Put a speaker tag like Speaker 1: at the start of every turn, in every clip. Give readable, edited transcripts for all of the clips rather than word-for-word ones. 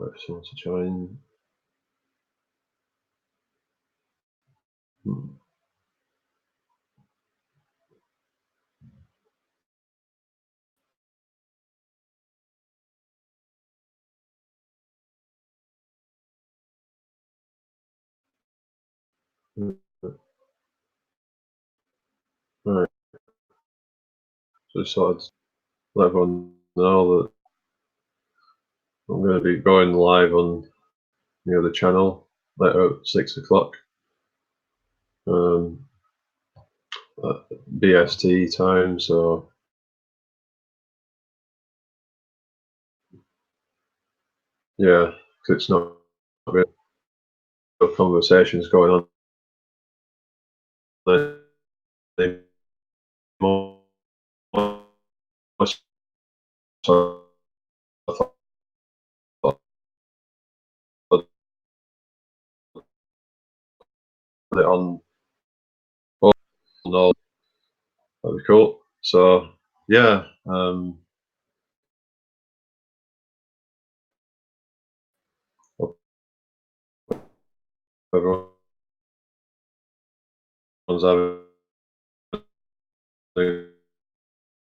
Speaker 1: Wait for someone to join. Right. So just thought I'd let everyone know that I'm going to be going live on the channel later at 6 o'clock at BST time. So yeah, 'cause it's not really conversations going on anymore. So I thought I'd put it on. No, that'd be cool. So yeah, hope everyone's having a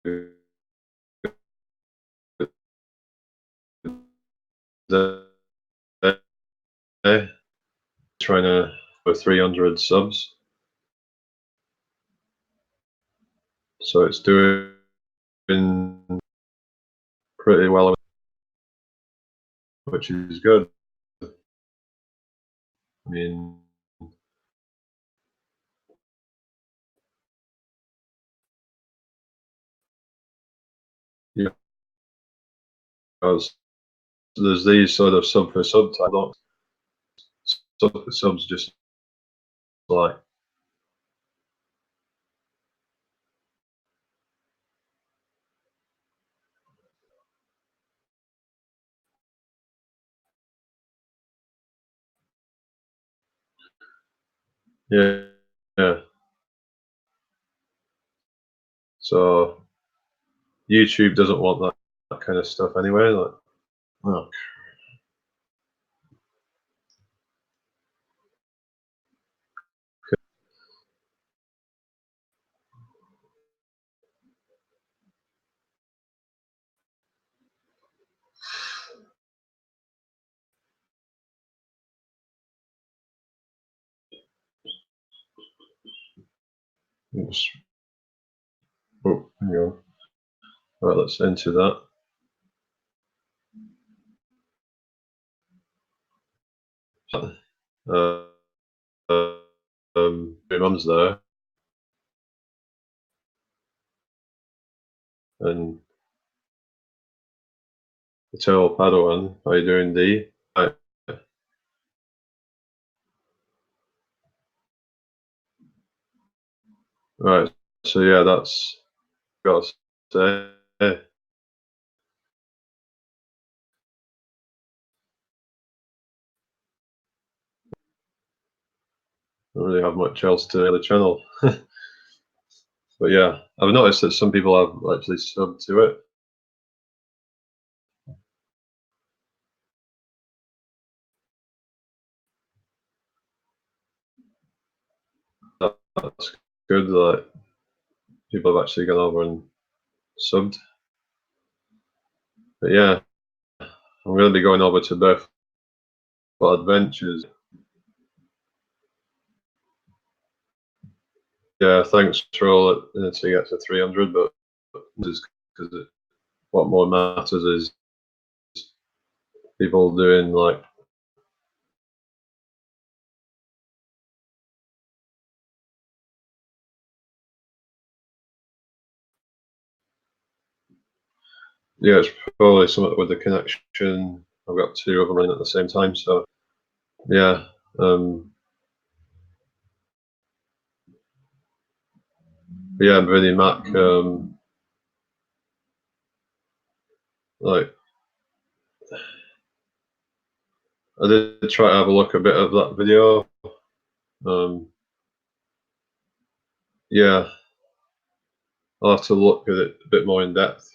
Speaker 1: good day. Trying to for 300 subs, so it's doing pretty well, which is good. I mean, yeah, because there's these sort of sub for sub type sub for subs, just like yeah, yeah. So YouTube doesn't want that kind of stuff anyway. Like, oh, oops. Oh, hang on. All right, let's enter that. My mum's there, and Eternal Padawan. How you doing, D? Right. Right. So yeah, that's got to say. Don't really have much else to the channel. But yeah, I've noticed that some people have actually subbed to it. That's good that people have actually gone over and subbed. But yeah, I'm going to be going over to Barefoot Adventures. Yeah, thanks for all to get to 300, but because what more matters is people doing like yeah, it's probably something with the connection. I've got two of them running at the same time, so yeah. But yeah, Vinnie Mac, like I did try to have a look a bit of that video. Yeah, I'll have to look at it a bit more in depth.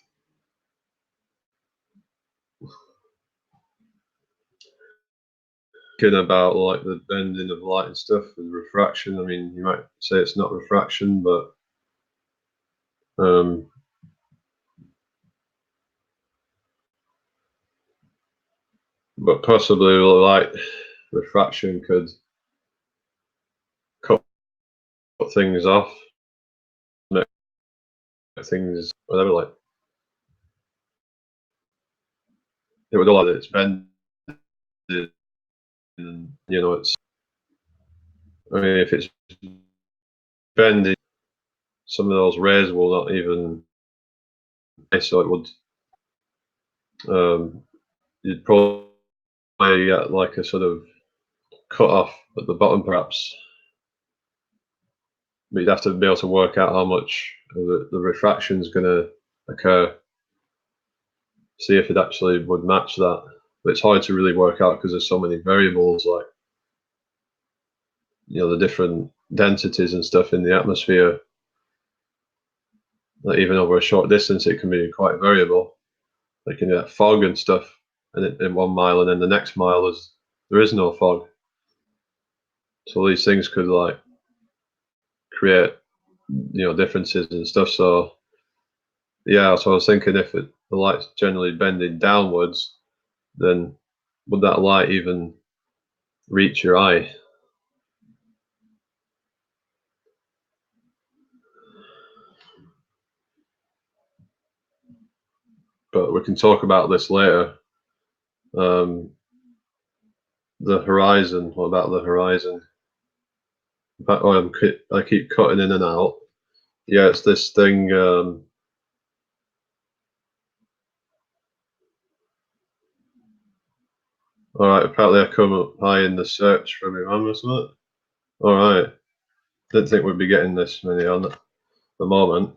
Speaker 1: thinking about like the bending of light and stuff and refraction. I mean, you might say it's not refraction, but possibly light refraction could cut things off, make things whatever. Like it would all like it's bending, and you know, it's. I mean, if it's bending, some of those rays will not even. So it would. You'd probably get like a sort of cut off at the bottom, perhaps. But you'd have to be able to work out how much the refraction is going to occur. See if it actually would match that. But it's hard to really work out because there's so many variables, like the different densities and stuff in the atmosphere. Like even over a short distance, it can be quite variable. Like in that fog and stuff, and in 1 mile, and then the next mile there is no fog. So these things could like create differences and stuff. So yeah, so I was thinking if the light's generally bending downwards, then would that light even reach your eye? But we can talk about this later. The horizon. What about the horizon? I keep cutting in and out. Yeah, it's this thing. All right, apparently I come up high in the search for my mum, isn't it? All right. Didn't think we'd be getting this many on at the moment.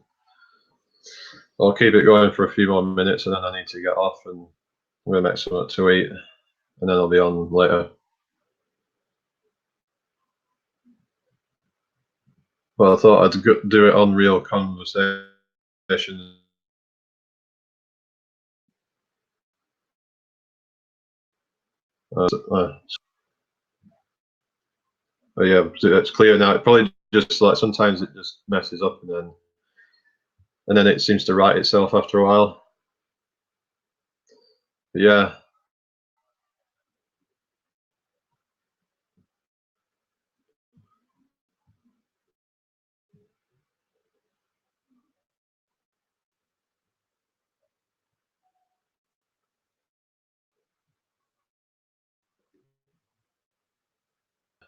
Speaker 1: I'll keep it going for a few more minutes, and then I need to get off, and I'm gonna make something to eat, and then I'll be on later. Well, I thought I'd do it on real conversations. But yeah, it's clear now. It probably just like sometimes it just messes up, and then it seems to right itself after a while. But yeah.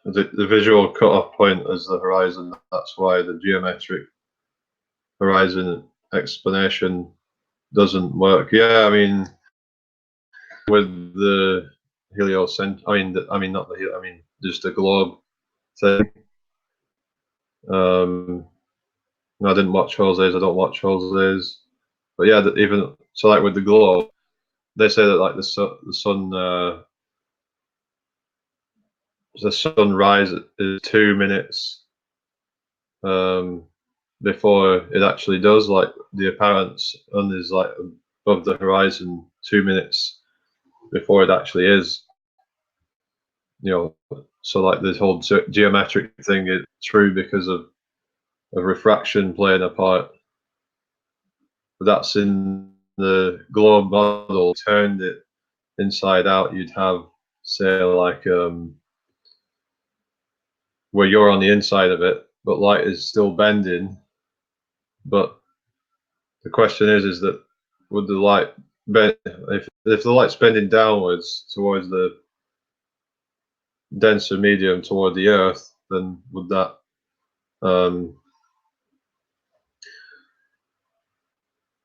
Speaker 1: The visual cutoff point is the horizon. That's why the geometric horizon explanation doesn't work. Yeah, I mean, with the heliocentric, I mean not the I mean just the globe thing. I didn't watch Jose's. I don't watch Jose's, but yeah, even so, like with the globe, they say that like the sun rises 2 minutes before it actually does. Like the apparent sun is like above the horizon 2 minutes before it actually is. So like this whole geometric thing is true because of refraction playing a part. But that's in the globe model. Turned it inside out, you'd have, say, like where you're on the inside of it, but light is still bending. But the question is that would the light bend if the light's bending downwards towards the denser medium toward the Earth, then would that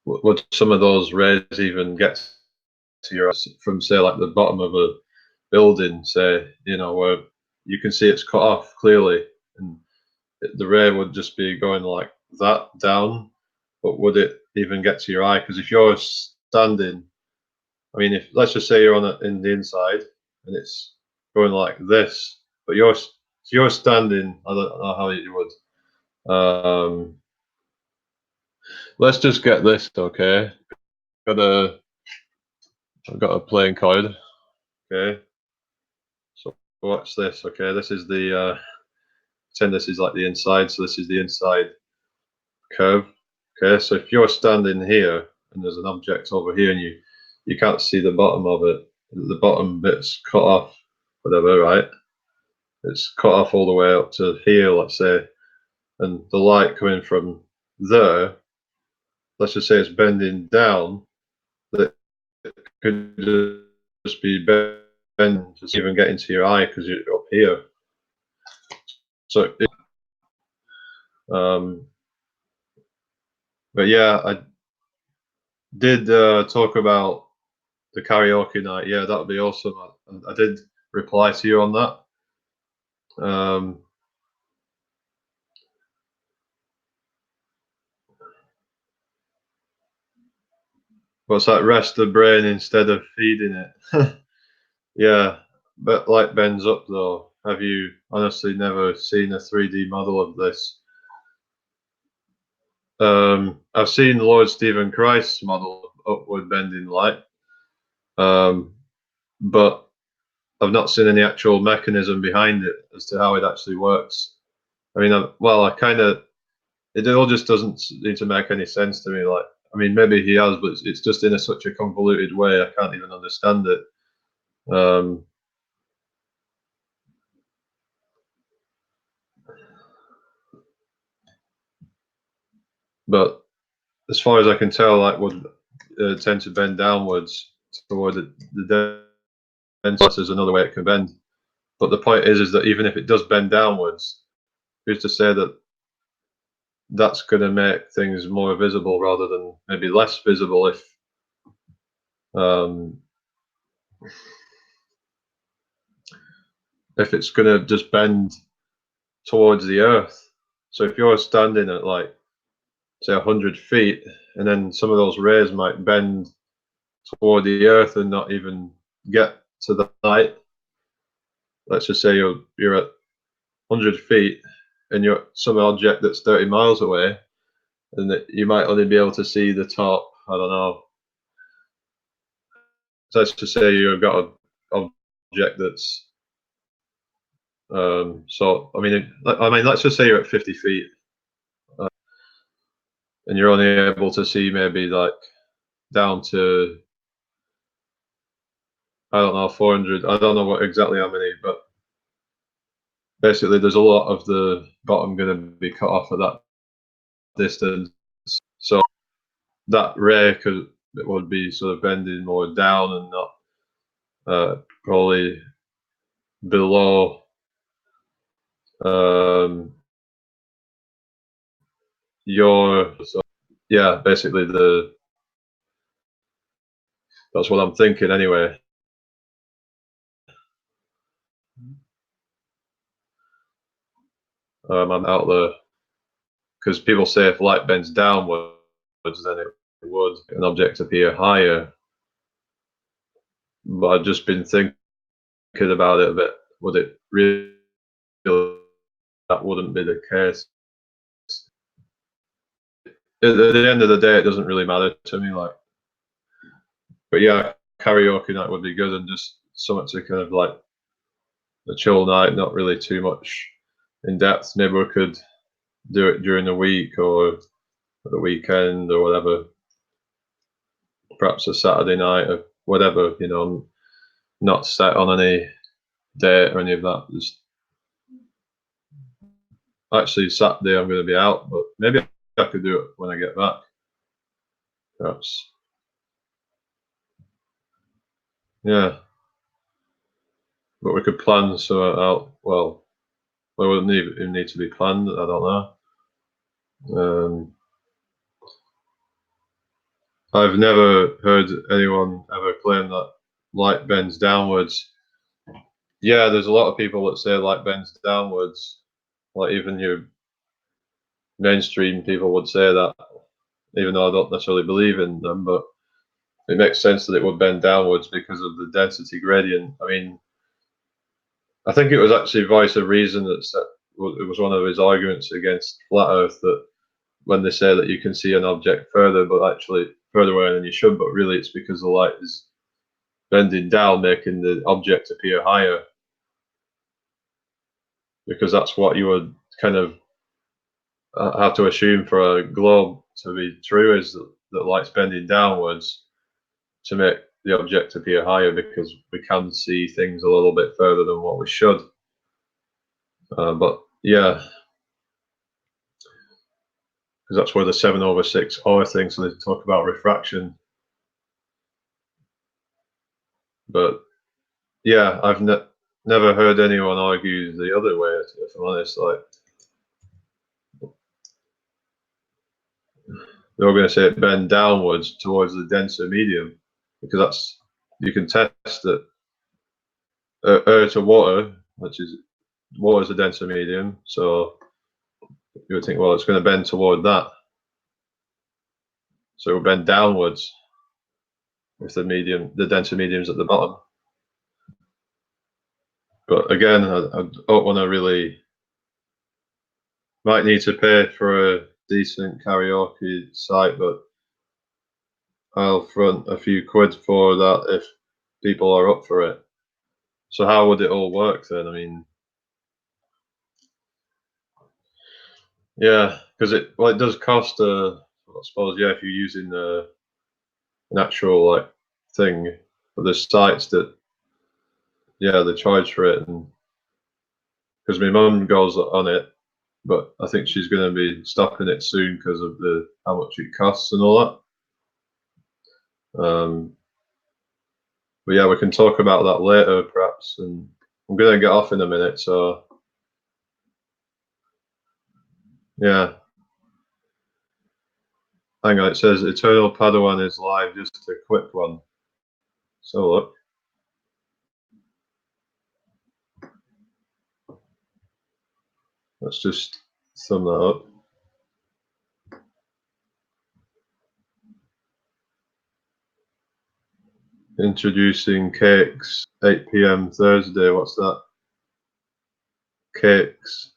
Speaker 1: would some of those rays even get to your from, say, like the bottom of a building, say, where you can see it's cut off clearly, and the ray would just be going like that down, but would it even get to your eye? Because if you're standing, I mean, if let's just say you're in the inside and it's going like this, but you're standing, I don't know how you would. Let's just get this, okay? I've got a playing card, okay? So watch this. Okay, this is the pretend this is like the inside, so this is the inside curve. Okay, so if you're standing here and there's an object over here and you can't see the bottom of it, the bottom bit's cut off, whatever, right? It's cut off all the way up to here, let's say, and the light coming from there, let's just say it's bending down, that it could just be bending, just even get into your eye because you're up here. So, but yeah, I did talk about the karaoke night. Yeah, that would be awesome. I did reply to you on that. What's that? Rest the brain instead of feeding it. Yeah, but light bends up though. Have you honestly never seen a 3D model of this? I've seen Lord Stephen Christ's model of upward bending light, but I've not seen any actual mechanism behind it as to how it actually works. I mean, I kind of, it all just doesn't seem to make any sense to me. Like, I mean, maybe he has, but it's just in such a convoluted way. I can't even understand it. But as far as I can tell, like would tend to bend downwards toward the dense is another way it can bend. But the point is that even if it does bend downwards, who's to say that that's going to make things more visible rather than maybe less visible if it's going to just bend towards the earth. So if you're standing at like say 100 feet, and then some of those rays might bend toward the earth and not even get to the light. Let's just say you're at 100 feet and you're at some object that's 30 miles away, and that you might only be able to see the top. I don't know. So let's just say you've got an object that's so I mean let's just say you're at 50 feet and you're only able to see maybe like down to I don't know 400. I don't know what exactly how many, but basically there's a lot of the bottom going to be cut off at that distance. So that ray it would be sort of bending more down and not probably below your. So yeah, basically that's what I'm thinking anyway. I'm out there because people say if light bends downwards, then it would an object appear higher. But I've just been thinking about it a bit. Would it really? That wouldn't be the case. At the end of the day, it doesn't really matter to me. Like, but yeah, karaoke night would be good and just something to kind of like a chill night, not really too much in depth. Maybe we could do it during the week or the weekend or whatever. Perhaps a Saturday night or whatever. You know, I'm not set on any date or any of that. Just actually Saturday I'm going to be out, but maybe I could do it when I get back. Perhaps. Yeah. But we could plan so out. Well, it wouldn't even need to be planned. I don't know. I've never heard anyone ever claim that light bends downwards. Yeah, there's a lot of people that say light bends downwards. Like even your mainstream people would say that, even though I don't necessarily believe in them. But it makes sense that it would bend downwards because of the density gradient. I mean, I think it was actually Voice of Reason that said it was one of his arguments against flat Earth that when they say that you can see an object further, but actually further away than you should, but really it's because the light is bending down, making the object appear higher. because that's what you would kind of have to assume for a globe to be true, is that light's bending downwards to make the object appear higher, because we can see things a little bit further than what we should. But yeah, because that's where the 7/6 hour thing, so they talk about refraction. But yeah, I've never heard anyone argue the other way, if I'm honest. Like, they're going to say it bend downwards towards the denser medium, because that's, you can test that air to water, which is, water is a denser medium, so you would think, well, it's going to bend toward that, so it will bend downwards if the denser medium's at the bottom. But again, I don't want to really, might need to pay for a decent karaoke site, but I'll front a few quid for that if people are up for it. So how would it all work then? I mean, yeah, because it does cost I suppose, yeah, if you're using an actual like thing, but there's sites that, yeah, they charge for it, and because my mum goes on it, but I think she's going to be stopping it soon because of how much it costs and all that. But yeah, we can talk about that later, perhaps. And I'm going to get off in a minute, so yeah. Hang on, it says Eternal Padawan is live, just a quick one. So look. Let's just sum that up. Introducing Cakes, 8 PM Thursday. What's that? Cakes.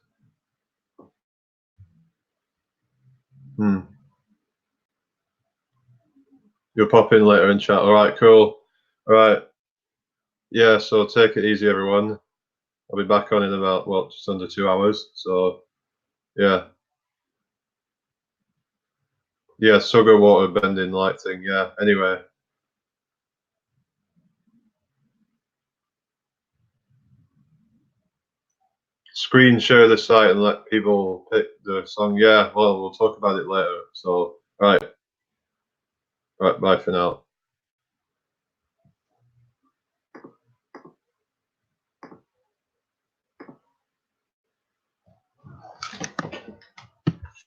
Speaker 1: You'll pop in later in chat. All right, cool. All right. Yeah, so take it easy, everyone. I'll be back on in about, what, just under 2 hours. So, yeah. Yeah, sugar water bending light thing. Yeah, anyway. Screen share the site and let people pick the song. Yeah, well, we'll talk about it later. So, all right. All right, bye for now.